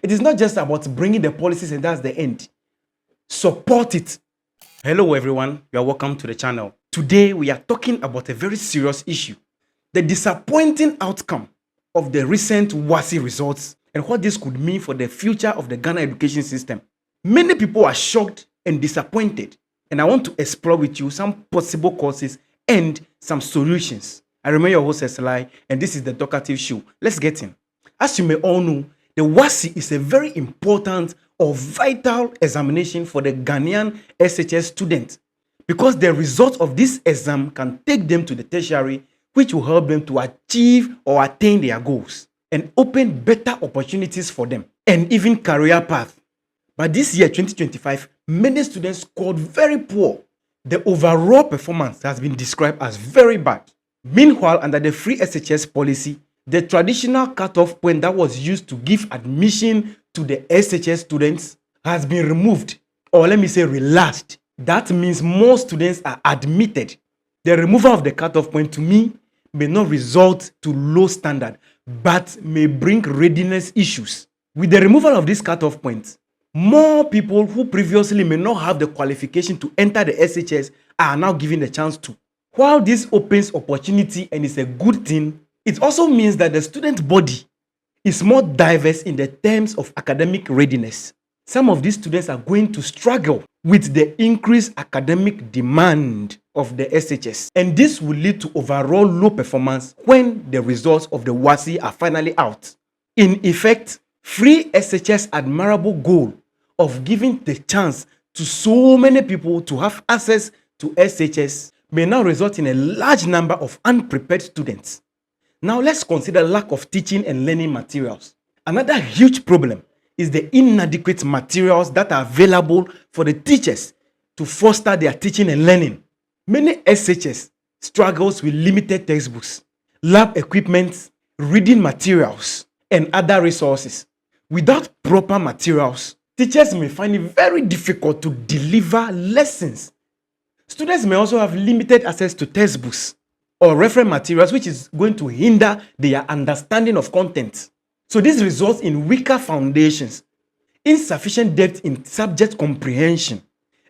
It is not just about bringing the policies and that's the end. Support it. Hello everyone, you are welcome to the channel. Today we are talking about a very serious issue. The disappointing outcome of the recent WASSCE results and what this could mean for the future of the Ghana education system. Many people are shocked and disappointed, and I want to explore with you some possible causes and some solutions. I remain your host, Eselai, and this is the Talkative Show. Let's get in. As you may all know, the WASSCE is a very important or vital examination for the Ghanaian SHS student because the results of this exam can take them to the tertiary, which will help them to achieve or attain their goals and open better opportunities for them and even career path. But this year, 2025, many students scored very poor. The overall performance has been described as very bad. Meanwhile, under the free SHS policy, the traditional cutoff point that was used to give admission to the SHS students has been removed, or let me say relaxed. That means more students are admitted. The removal of the cutoff point to me may not result to low standard, but may bring readiness issues. With the removal of this cutoff point, more people who previously may not have the qualification to enter the SHS are now given the chance to. While this opens opportunity and is a good thing, it also means that the student body is more diverse in the terms of academic readiness. Some of these students are going to struggle with the increased academic demand of the SHS, and this will lead to overall low performance when the results of the WASSCE are finally out. In effect, free SHS admirable goal of giving the chance to so many people to have access to SHS may now result in a large number of unprepared students. Now let's consider lack of teaching and learning materials. Another huge problem is the inadequate materials that are available for the teachers to foster their teaching and learning. Many SHS struggles with limited textbooks, lab equipment, reading materials, and other resources. Without proper materials, teachers may find it very difficult to deliver lessons. Students may also have limited access to textbooks or reference materials, which is going to hinder their understanding of content. So this results in weaker foundations, insufficient depth in subject comprehension,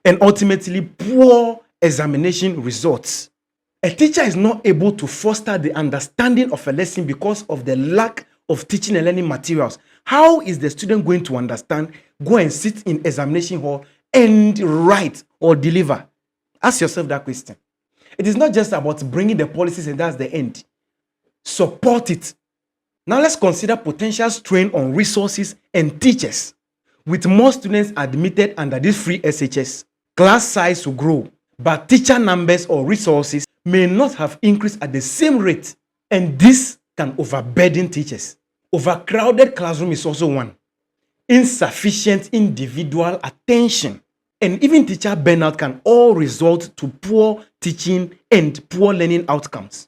and ultimately poor examination results. A teacher is not able to foster the understanding of a lesson because of the lack of teaching and learning materials. How is the student going to understand, go and sit in examination hall and write or deliver? Ask yourself that question. It is not just about bringing the policies and that's the end. Support it. Now let's consider potential strain on resources and teachers. With more students admitted under this free SHS, class size will grow, but teacher numbers or resources may not have increased at the same rate, and this can overburden teachers. Overcrowded classroom is also one. Insufficient individual attention and even teacher burnout can all result to poor teaching and poor learning outcomes.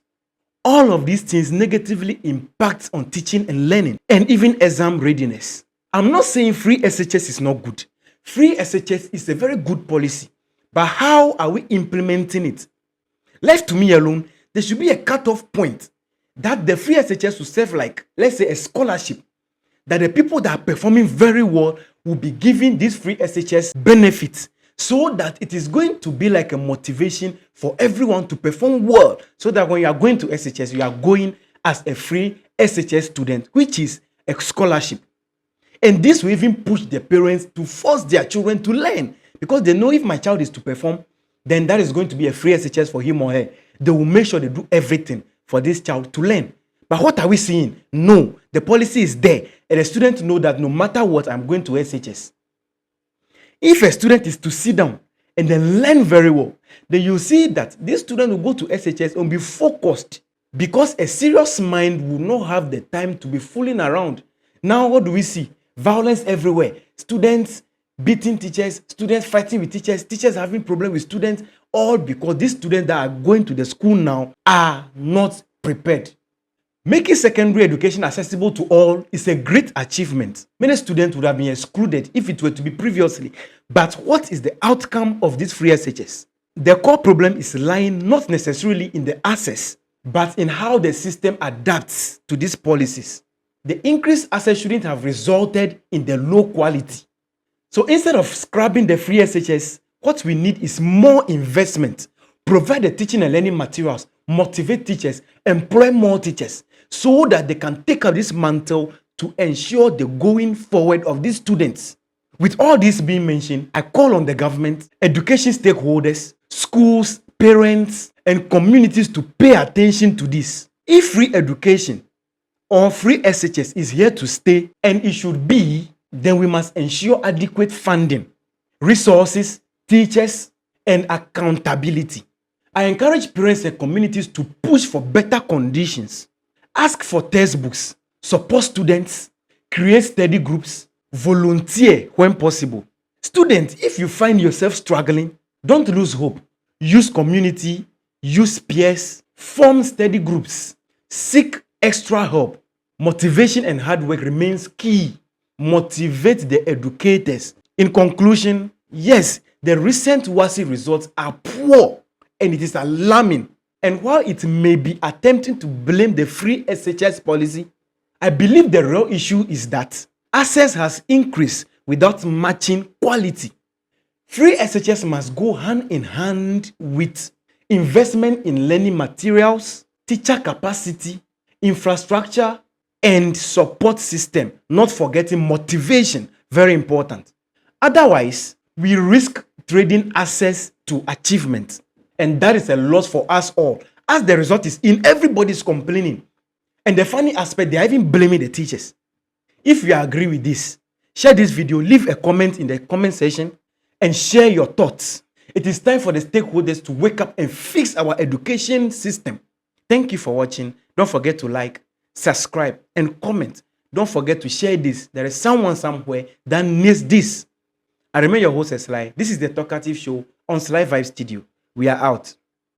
All of these things negatively impact on teaching and learning and even exam readiness. I'm not saying free SHS is not good. Free SHS is a very good policy, but how are we implementing it? Left to me alone, there should be a cutoff point that the free SHS will serve like, let's say, a scholarship, that the people that are performing very well will be given this free SHS benefits so that it is going to be like a motivation for everyone to perform well, so that when you are going to SHS, you are going as a free SHS student, which is a scholarship. And this will even push the parents to force their children to learn, because they know if my child is to perform, then that is going to be a free SHS for him or her. They will make sure they do everything for this child to learn. But what are we seeing? No, the policy is there, and the student know that no matter what, I'm going to SHS. If a student is to sit down and then learn very well, then you see that this student will go to SHS and be focused, because a serious mind will not have the time to be fooling around. Now, what do we see? Violence everywhere. Students beating teachers, students fighting with teachers, teachers having problems with students, all because these students that are going to the school now are not prepared. Making secondary education accessible to all is a great achievement. Many students would have been excluded if it were to be previously. But what is the outcome of this free SHS? The core problem is lying not necessarily in the access, but in how the system adapts to these policies. the increased access shouldn't have resulted in the low quality. So instead of scrapping the free SHS, what we need is more investment. Provide the teaching and learning materials, motivate teachers, employ more teachers so that they can take up this mantle to ensure the going forward of these students. With all this being mentioned, I call on the government, education stakeholders, schools, parents, and communities to pay attention to this. If free education or free SHS is here to stay, and it should be, then we must ensure adequate funding, resources, teachers, and accountability. I encourage parents and communities to push for better conditions. Ask for textbooks, support students, create study groups, volunteer when possible. Students, if you find yourself struggling, don't lose hope. Use community, use peers, form study groups, seek extra help. Motivation and hard work remains key. Motivate the educators. In conclusion, yes, the recent WASSCE results are poor and it is alarming. And while it may be attempting to blame the free SHS policy, I believe the real issue is that access has increased without matching quality. Free SHS must go hand in hand with investment in learning materials, teacher capacity, infrastructure, and support system, not forgetting motivation, very important. Otherwise, we risk trading access to achievement, and that is a loss for us all, as the result is everybody's complaining. And the funny aspect, they are even blaming the teachers. If you agree with this, share this video, leave a comment in the comment section, and share your thoughts. It is time for the stakeholders to wake up and fix our education system. Thank you for watching. Don't forget to like, subscribe, and comment. Don't forget to share this. There is someone somewhere that needs this. I remain your host, Sly. This is the Talkative Show on Sly Vibe Studio. We are out.